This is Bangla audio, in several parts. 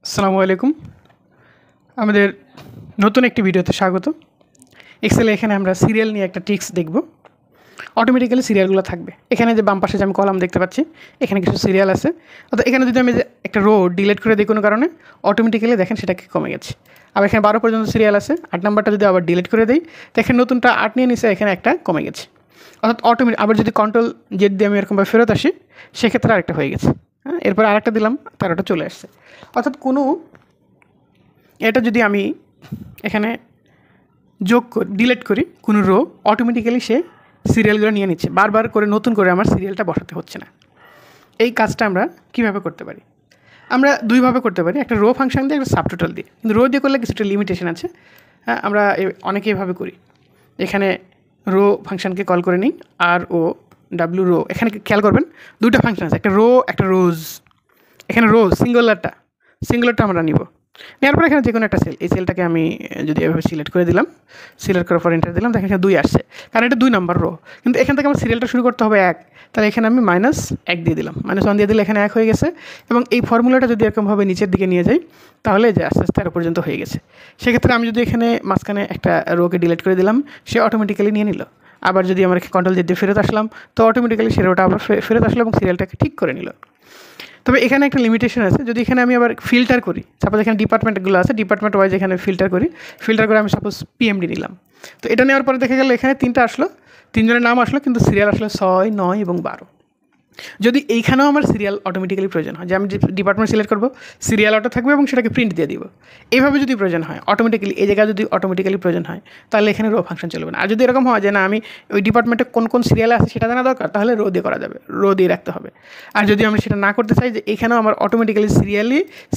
আসসালামু আলাইকুম। আমাদের নতুন একটি ভিডিওতে স্বাগত। এক্সেলে এখানে আমরা সিরিয়াল নিয়ে একটা ট্রিক্স দেখব। অটোমেটিক্যালি সিরিয়ালগুলো থাকবে। এখানে যে বাম পাশে যে আমি কলাম দেখতে পাচ্ছি, এখানে কিছু সিরিয়াল আছে। অর্থাৎ এখানে যদি আমি যে একটা রো ডিলিট করে দিই কোনো কারণে, অটোমেটিক্যালি দেখেন সেটা কমে গেছে। আবার এখানে 12 পর্যন্ত সিরিয়াল আছে। 8 নাম্বারটা যদি আবার ডিলিট করে দিই, দেখেন নতুনটা 8 নিয়ে নিছে, এখানে একটা কমে গেছে। অর্থাৎ আবার যদি কন্ট্রোল জেড দিয়ে আমি এরকমভাবে ফেরত আসি, সেক্ষেত্রে আরেকটা হয়ে গেছে। হ্যাঁ, এরপর আরেকটা দিলাম, 13টা চলে আসছে। অর্থাৎ এটা যদি আমি এখানে ডিলিট করি কোনো রো, অটোমেটিক্যালি সে সিরিয়ালগুলো নিয়ে নিচ্ছে। বারবার করে নতুন করে আমার সিরিয়ালটা বসাতে হচ্ছে না। এই কাজটা আমরা কীভাবে করতে পারি? আমরা দুইভাবে করতে পারি, একটা রো ফাংশন দিয়ে, একটা সাবটোটাল দিয়ে। কিন্তু রো দিয়ে করলে কিছুটা লিমিটেশন আছে। হ্যাঁ, আমরা অনেকে এভাবে করি। এখানে রো ফাংশনকে কল করে নিই, ROW রো। এখানে খেয়াল করবেন দুটো ফাংশন আছে, একটা রো একটা রোজ। এখানে রোজ সিঙ্গুলারটা আমরা নিব। নেওয়ার পর এখানে যে কোনো একটা সেল, এই সেলটাকে আমি যদি এভাবে সিলেক্ট করে দিলাম, সিলেক্ট করার পর এন্টার দিলাম, দেখেন এখানে 2 আসছে, কারণ এটা 2 নম্বর রো। কিন্তু এখান থেকে আমার সিরিয়ালটা শুরু করতে হবে 1, তাহলে এখানে আমি -1 দিয়ে দিলাম, -1 দিয়ে দিলে এখানে 1 হয়ে গেছে। এবং এই ফর্মুলাটা যদি এরকমভাবে নিচের দিকে নিয়ে যাই, তাহলে যে আস্তে আস্তে 13 পর্যন্ত হয়ে গেছে। সেক্ষেত্রে আমি যদি এখানে মাঝখানে একটা রোকে ডিলিট করে দিলাম, সে অটোমেটিক্যালি নিয়ে নিল। আবার যদি আমার কন্ট্রোল জেড দিয়ে ফেরত আসলাম, তো অটোমেটিক্যালি সে রোটা আবার ফেরত আসলো এবং সিরিয়ালটাকে ঠিক করে নিল। তবে এখানে একটা লিমিটেশন আছে। যদি এখানে আমি আবার ফিল্টার করি, সাপোজ এখানে ডিপার্টমেন্টগুলো আছে, ডিপার্টমেন্ট ওয়াইজ এখানে ফিল্টার করে আমি সাপোজ PMD নিলাম। তো এটা নেওয়ার পরে দেখা গেল এখানে 3টা আসলো, 3 জনের নাম আসলো, কিন্তু সিরিয়াল আসলো 6, 9 এবং 12। যদি এইখানেও আমার সিরিয়াল অটোমেটিক্যালি প্রয়োজন হয়, যে আমি যে ডিপার্টমেন্ট সিলেক্ট করবো, সিরিয়াল অটো থাকবে এবং সেটাকে প্রিন্ট দিয়ে দিব। এইভাবে যদি প্রয়োজন হয় অটোমেটিক্যালি, এই জায়গায় যদি অটোমেটিক্যালি প্রয়োজন হয়, তাহলে এখানে রো ফাংশন চলবে না। আর যদি এরকম হয় যে না, আমি ওই ডিপার্টমেন্টে কোন সিরিয়ালে আছে সেটা জানা দরকার, তাহলে রো দিয়ে করা যাবে, রো দিয়ে রাখতে হবে। আর যদি আমি সেটা না করতে চাই, যে এখানেও আমার অটোমেটিক্যালি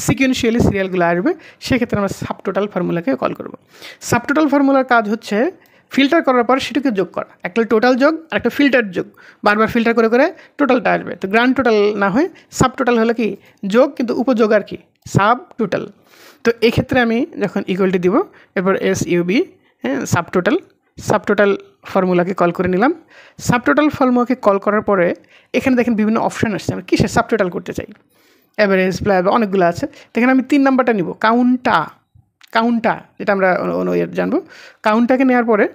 সিকোয়েন্সিয়ালি সিরিয়ালগুলো আসবে, সেক্ষেত্রে আমরা সাবটোটাল ফর্মুলাকে কল করব। সাবটোটাল ফর্মুলার কাজ হচ্ছে ফিল্টার করার পর সেটাকে যোগ করা, একটা টোটাল যোগ আর একটা ফিল্টার যোগ। বারবার ফিল্টার করে করে টোটালটা আসবে। তো গ্র্যান্ড টোটাল না হয়ে সাব টোটাল হলো কি যোগ, কিন্তু উপযোগ আর কি সাব টোটাল। তো এক্ষেত্রে আমি যখন ইকুয়ালটি দিব, এরপর SUB, হ্যাঁ, সাব টোটাল ফর্মুলাকে কল করে নিলাম। সাব টোটাল ফর্মুলাকে কল করার পরে এখানে দেখেন বিভিন্ন অপশান আসছে, আমরা কিসের সাব টোটাল করতে চাই। অ্যাভারেজ, প্লাস অনেকগুলো আছে। দেখেন আমি 3 নাম্বারটা নিব, কাউন্টা, যেটা আমরা জানবো। কাউন্টটাকে নেওয়ার পরে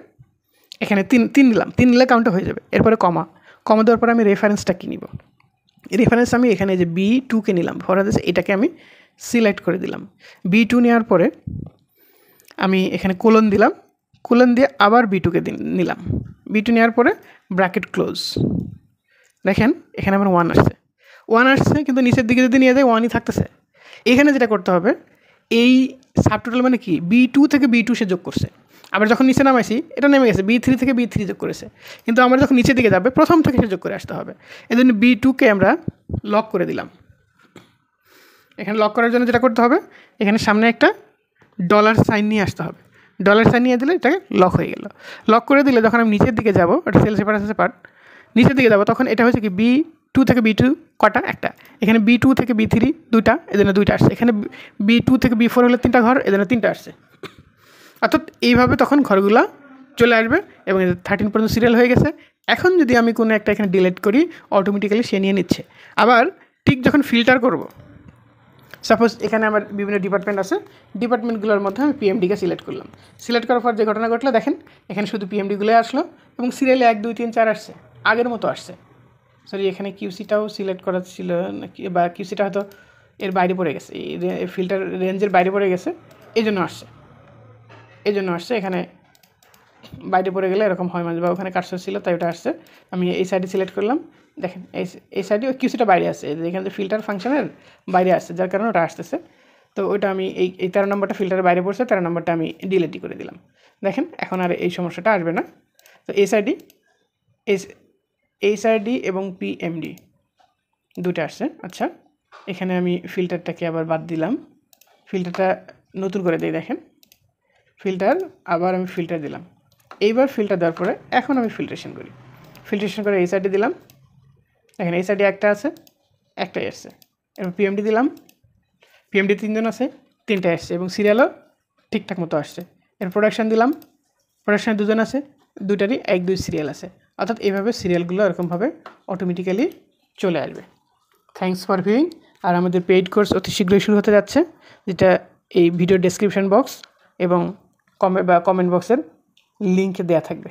এখানে 3 নিলাম, 3 নিলে কাউন্টটা হয়ে যাবে। এরপরে কমা দেওয়ার পরে আমি রেফারেন্সটা কী নিব। রেফারেন্স আমি এখানে যে B2কে নিলাম, এটাকে আমি সিলেক্ট করে দিলাম। B2 নেওয়ার পরে আমি এখানে কোলন দিলাম, কোলন দিয়ে আবার B2কে নিলাম। B2 নেওয়ার পরে ব্র্যাকেট ক্লোজ। দেখেন এখানে আমার 1 আসছে, কিন্তু নিচের দিকে যদি নিয়ে যায় 1ই থাকতেছে। এখানে যেটা করতে হবে, এই সাবটোটাল মানে কি, B2 থেকে B2 সে যোগ করছে। আবার যখন নিচে নামাইছি, এটা নেমে গেছে, B3 থেকে B3 যোগ করেছে। কিন্তু আমরা যখন নিচের দিকে যাবে, প্রথম থেকে সে যোগ করে আসতে হবে। এই জন্য B2কে আমরা লক করে দিলাম। এখানে লক করার জন্য যেটা করতে হবে, এখানে সামনে একটা $সাইন নিয়ে আসতে হবে। $সাইন নিয়ে দিলে এটাকে লক হয়ে গেল। লক করে দিলে যখন আমি নিচের দিকে যাব, এটা সেল সেপারেট, নিচের দিকে যাব, তখন এটা হচ্ছে কি B2 থেকে B2 কটা, একটা। এখানে B2 থেকে B3 2টা, এজন্য 2টা আসছে। এখানে B2 থেকে B4 হলে 3টা ঘর, এজন্য 3টা আসছে। অর্থাৎ এইভাবে তখন ঘরগুলো চলে আসবে এবং 13 পর্যন্ত সিরিয়াল হয়ে গেছে। এখন যদি আমি কোনো একটা এখানে ডিলিট করি, অটোমেটিক্যালি সে নিয়ে নিচ্ছে। আবার ঠিক যখন ফিল্টার করব, সাপোজ এখানে আমার বিভিন্ন ডিপার্টমেন্ট আছে, ডিপার্টমেন্টগুলোর মধ্যে আমি PMDকে সিলেক্ট করলাম। সিলেক্ট করার পর যে ঘটনা ঘটলো, দেখেন এখানে শুধু PMDগুলোই আসলো এবং সিরিয়ালে 1, 2, 3, 4 আসছে, আগের মতো আসছে। সরি, এখানে QCটাও সিলেক্ট করা ছিল নাকি, বা QCটা হয়তো এর বাইরে পড়ে গেছে, এই ফিল্টার রেঞ্জের বাইরে পড়ে গেছে, এই জন্য আসছে। এখানে বাইরে পড়ে গেলে এরকম হয় মাঝে, বা ওখানে কাটসর ছিল তাই ওটা আসছে। আমি এই সাইডে সিলেক্ট করলাম, দেখেন এই সাইডে QCটা বাইরে আসছে, এখানে যে ফিল্টার ফাংশনের বাইরে আসছে, যার কারণে ওটা আসতেছে। তো ওইটা আমি এই 13 নম্বরটা ফিল্টারের বাইরে পড়ছে, 13 নম্বরটা আমি ডিলিটই করে দিলাম। দেখেন এখন আর এই সমস্যাটা আসবে না। তো SID এবং PMD 2টা আসছে। আচ্ছা, এখানে আমি ফিল্টারটাকে আবার বাদ দিলাম, ফিল্টারটা নতুন করে দিই। দেখেন ফিল্টার, আবার আমি ফিল্টার দিলাম। এইবার ফিল্টার দেওয়ার পরে এখন আমি ফিল্ট্রেশন করে SID দিলাম। দেখেন SID একটা আছে, একটাই আসছে। এবার PMD দিলাম, PMD 3 জন আছে, 3টা আসছে এবং সিরিয়ালও ঠিকঠাক মতো আসছে। এর প্রোডাকশান দিলাম, প্রোডাকশানে 2 জন আছে, 2টারই 1, 2 সিরিয়াল আছে। অর্থাৎ এইভাবে সিরিয়ালগুলো এরকমভাবে অটোমেটিক্যালি চলে আসবে। Thanks for viewing. আর আমাদের পেইড কোর্স অতি শীঘ্রই শুরু হতে যাচ্ছে, যেটা এই ভিডিও ডেসক্রিপশন বক্স এবং কমেন্ট বক্সের লিঙ্কে দেওয়া থাকবে।